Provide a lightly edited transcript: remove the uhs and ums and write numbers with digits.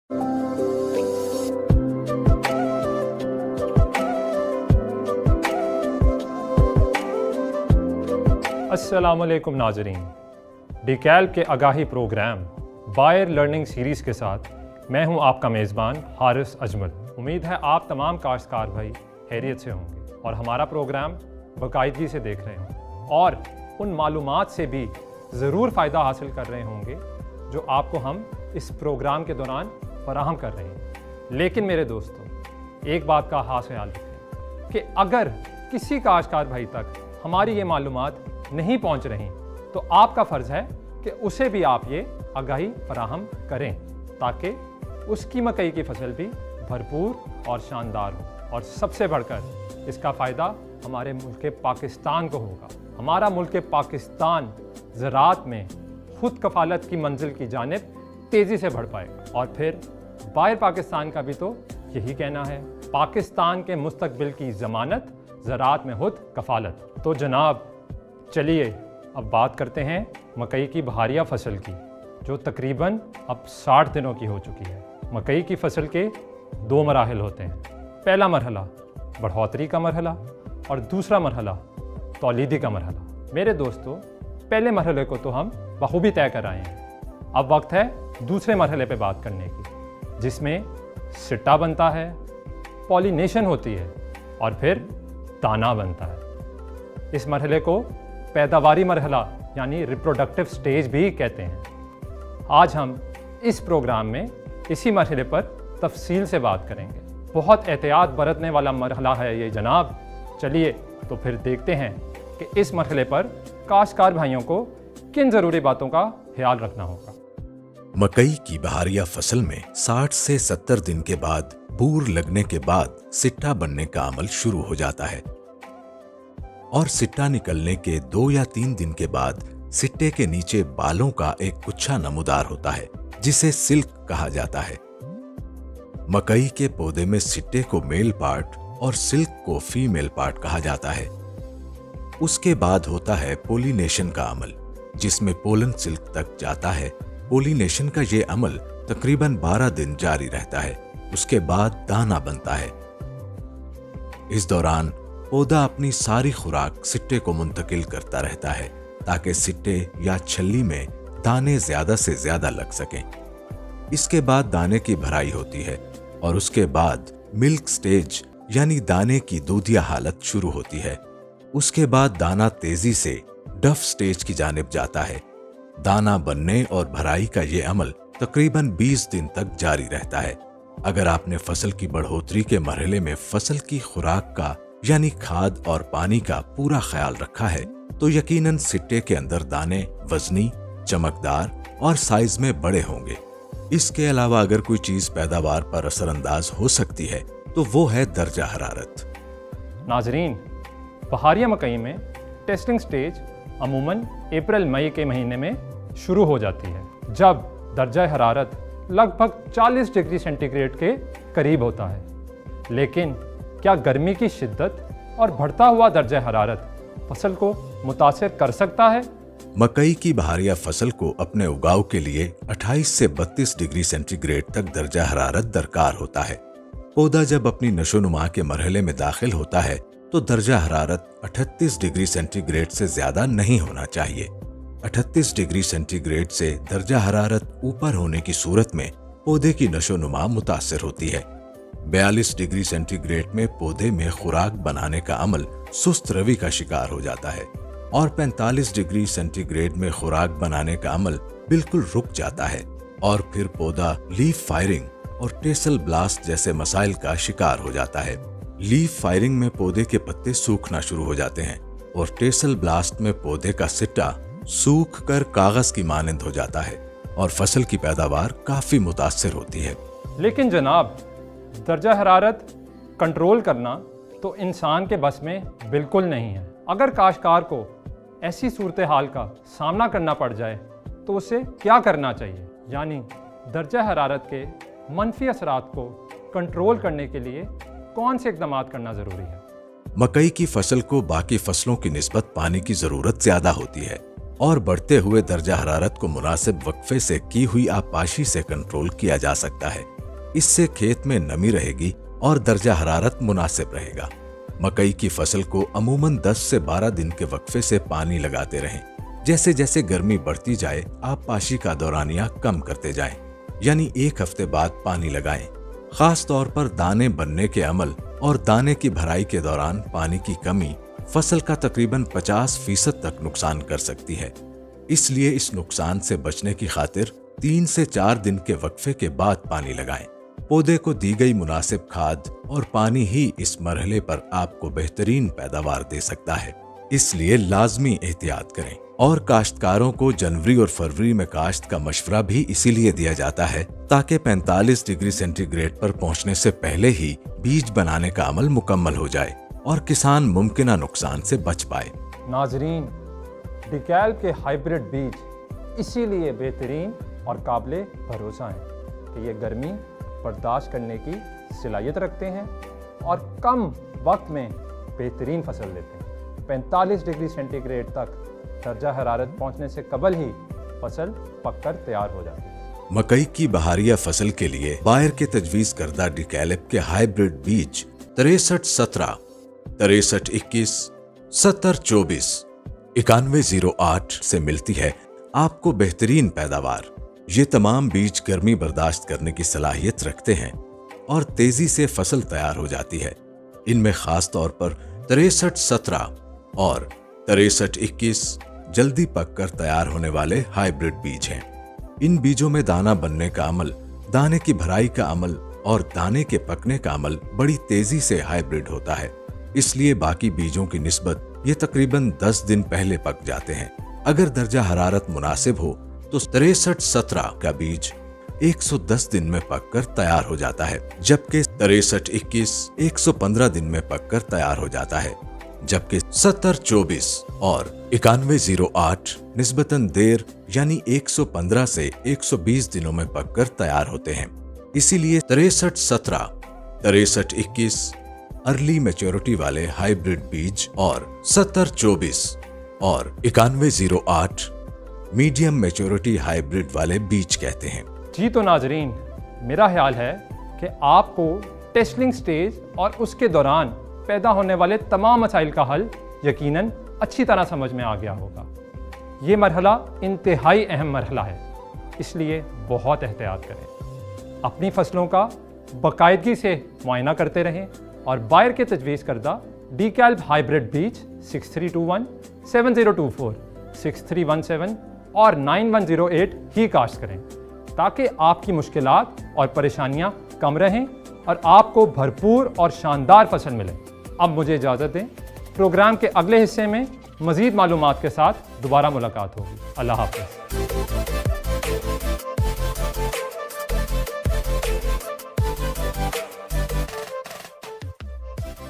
अस्सलामुअलैकुम नाजरीन, डीकैल्ब के आगाही प्रोग्राम बायर लर्निंग सीरीज़ के साथ मैं हूं आपका मेज़बान हारिस अजमल। उम्मीद है आप तमाम काश्तकार भाई खैरियत से होंगे और हमारा प्रोग्राम बाकायदगी से देख रहे होंगे और उन मालूमात से भी ज़रूर फ़ायदा हासिल कर रहे होंगे जो आपको हम इस प्रोग्राम के दौरान फराहम कर रहे हैं। लेकिन मेरे दोस्तों, एक बात का खास ख्याल रखें कि अगर किसी काश्तकार भाई तक हमारी ये मालूमात नहीं पहुंच रही तो आपका फ़र्ज़ है कि उसे भी आप ये आगाही फराहम करें ताकि उसकी मकई की फसल भी भरपूर और शानदार हो। और सबसे बढ़कर इसका फ़ायदा हमारे मुल्क पाकिस्तान को होगा। हमारा मुल्क पाकिस्तान ज़राअत में खुद कफ़ालत की मंजिल की जानिब तेज़ी से बढ़ पाएगा। और फिर बायर पाकिस्तान का भी तो यही कहना है, पाकिस्तान के मुस्तकबिल की ज़मानत ज़राअत में खुद कफ़ालत। तो जनाब, चलिए अब बात करते हैं मकई की बहारिया फसल की, जो तकरीबन अब 60 दिनों की हो चुकी है। मकई की फसल के 2 मराहल होते हैं। पहला मरहला बढ़ोतरी का मरहला और दूसरा मरहला तौलीदी का मरहला। मेरे दोस्तों, पहले मरहले को तो हम बखूबी तय कर आए हैं। अब वक्त है दूसरे मरहले पे बात करने की, जिसमें सिट्टा बनता है, पॉलिनेशन होती है और फिर दाना बनता है। इस मरहले को पैदावारी मरहला यानी रिप्रोडक्टिव स्टेज भी कहते हैं। आज हम इस प्रोग्राम में इसी मरहले पर तफसील से बात करेंगे। बहुत एहतियात बरतने वाला मरहला है ये जनाब। चलिए तो फिर देखते हैं कि इस मरहले पर काश्तकार भाइयों को किन ज़रूरी बातों का ख्याल रखना होगा। मकई की बहारिया फसल में 60 से 70 दिन के बाद बूर लगने के बाद सिट्टा बनने का अमल शुरू हो जाता है और सिट्टा निकलने के 2 या 3 दिन के बाद सिट्टे के नीचे बालों का एक गुच्छा नमूदार होता है जिसे सिल्क कहा जाता है। मकई के पौधे में सिट्टे को मेल पार्ट और सिल्क को फीमेल पार्ट कहा जाता है। उसके बाद होता है पोलिनेशन का अमल, जिसमें पोलन सिल्क तक जाता है। पोलिनेशन का ये अमल तकरीबन 12 दिन जारी रहता है। उसके बाद दाना बनता है। इस दौरान पौधा अपनी सारी खुराक सिट्टे को मुंतकिल करता रहता है ताकि सिट्टे या छल्ली में दाने ज्यादा से ज्यादा लग सकें। इसके बाद दाने की भराई होती है और उसके बाद मिल्क स्टेज यानी दाने की दूधिया हालत शुरू होती है। उसके बाद दाना तेजी से डफ स्टेज की जानिब जाता है। दाना बनने और भराई का ये अमल तकरीबन 20 दिन तक जारी रहता है। अगर आपने फसल की बढ़ोतरी के मरहले में फसल की खुराक का यानी खाद और पानी का पूरा ख्याल रखा है तो यकीनन सिट्टे के अंदर दाने वजनी, चमकदार और साइज में बड़े होंगे। इसके अलावा अगर कोई चीज पैदावार पर असरअंदाज हो सकती है तो वो है दर्जा हरारत। नाजरीन, बहारिया मकई में टेस्टिंग स्टेज अमूमन अप्रैल मई के महीने में शुरू हो जाती है, जब दर्जा हरारत लगभग 40 डिग्री सेंटीग्रेड के करीब होता है। लेकिन क्या गर्मी की शिद्दत और बढ़ता हुआ दर्जा हरारत फसल को मुतासिर कर सकता है? मकई की बहारिया फसल को अपने उगाव के लिए 28 से 32 डिग्री सेंटीग्रेड तक दर्जा हरारत दरकार होता है। पौधा जब अपनी नशोनुमा के मरहले में दाखिल होता है तो दर्जा हरारत 38 डिग्री सेंटीग्रेड से ज्यादा नहीं होना चाहिए। 38 डिग्री सेंटीग्रेड से दर्जा हरारत ऊपर होने की सूरत में पौधे की नशोनुमा मुतासिर होती है। 42 डिग्री सेंटीग्रेड में पौधे में खुराक बनाने का अमल सुस्त रवि का शिकार हो जाता है और 45 डिग्री सेंटीग्रेड में खुराक बनाने का अमल बिल्कुल रुक जाता है और फिर पौधा लीफ फायरिंग और टेसल ब्लास्ट जैसे मसाइल का शिकार हो जाता है। लीफ फायरिंग में पौधे के पत्ते सूखना शुरू हो जाते हैं और टेसल ब्लास्ट में पौधे का सिट्टा सूख कर कागज की मानंद हो जाता है और फसल की पैदावार काफी मुतासिर होती है। लेकिन जनाब, दर्जा हरारत कंट्रोल करना तो इंसान के बस में बिल्कुल नहीं है। अगर काश्तकार को ऐसी सूरत हाल का सामना करना पड़ जाए तो उसे क्या करना चाहिए? यानी दर्जा हरारत के मनफी असरात को कंट्रोल करने के लिए कौन से इक़दाम करना ज़रूरी है? मकई की फसल को बाकी फसलों की निस्बत पानी की ज़रूरत ज़्यादा होती है और बढ़ते हुए दर्जा हरारत को मुनासिब वक्फे से की हुई आबपाशी से कंट्रोल किया जा सकता है। इससे खेत में नमी रहेगी और दर्जा हरारत मुनासिब रहेगा। मकई की फसल को अमूमन 10 से 12 दिन के वक्फे से पानी लगाते रहें। जैसे जैसे गर्मी बढ़ती जाए आप पाशी का दौरानिया कम करते जाएं, यानी 1 हफ्ते बाद पानी लगाएं। खास तौर पर दाने बनने के अमल और दाने की भराई के दौरान पानी की कमी फसल का तकरीबन 50% तक नुकसान कर सकती है। इसलिए इस नुकसान से बचने की खातिर 3 से 4 दिन के वक्फे के बाद पानी लगाएं। पौधे को दी गई मुनासिब खाद और पानी ही इस मरहले पर आपको बेहतरीन पैदावार दे सकता है। इसलिए लाजमी एहतियात करें। और काश्तकारों को जनवरी और फरवरी में काश्त का मशवरा भी इसीलिए दिया जाता है ताकि 45 डिग्री सेंटीग्रेड पर पहुंचने से पहले ही बीज बनाने का अमल मुकम्मल हो जाए और किसान मुमकिना नुकसान से बच पाए। नाजरीन, डिकैल्ब के हाइब्रिड बीज इसीलिए बेहतरीन और काबिले भरोसा हैं कि ये गर्मी बर्दाश्त करने की सलाहियत रखते हैं और कम वक्त में बेहतरीन फसल देते हैं। 45 डिग्री सेंटीग्रेड तक दर्जा हरारत पहुंचने से कबल ही फसल पककर तैयार हो जाती है। मकई की बहारिया फसल के लिए बायर के तजवीज़ करदा डिकैल्ब के हाइब्रिड बीज 6317, 6321, 7024, 9108 से मिलती है आपको बेहतरीन पैदावार। ये तमाम बीज गर्मी बर्दाश्त करने की सलाहियत रखते हैं और तेजी से फसल तैयार हो जाती है। इनमें खास तौर पर 6317 और 6321 जल्दी पककर तैयार होने वाले हाइब्रिड बीज हैं। इन बीजों में दाना बनने का अमल, दाने की भराई का अमल और दाने के पकने का अमल बड़ी तेजी से हाइब्रिड होता है। इसलिए बाकी बीजों की निस्बत ये तकरीबन 10 दिन पहले पक जाते हैं। अगर दर्जा हरारत मुनासिब हो तो 6317 का बीज 110 दिन में पककर तैयार हो जाता है, जबकि 6321 115 दिन में पककर तैयार हो जाता है, जबकि 7024 और 9108 निस्बतन देर यानी 115 से 120 दिनों में पककर तैयार होते हैं। इसीलिए 6317, 6321 अर्ली मैच्योरिटी वाले हाइब्रिड बीज और 7024 और 9108 मीडियम मैच्योरिटी हाइब्रिड वाले बीज कहते हैं। जी तो नाजरीन, मेरा ख्याल है कि आपको टेस्टिंग स्टेज और उसके दौरान पैदा होने वाले तमाम मसाइल का हल यकीनन अच्छी तरह समझ में आ गया होगा। ये मरहला इंतहाई अहम मरहला है, इसलिए बहुत एहतियात करें। अपनी फसलों का बाकायदगी से मुआयना करते रहें और बायर के तजवीज़ करदा डिकैल्ब हाइब्रिड बीज 6321, 7024, 6317 और 9108 ही काश्त करें ताकि आपकी मुश्किलात और परेशानियां कम रहें और आपको भरपूर और शानदार फसल मिले। अब मुझे इजाज़त दें, प्रोग्राम के अगले हिस्से में मज़ीद मालूमात के साथ दोबारा मुलाकात होगी। अल्लाह हाफ़िज़।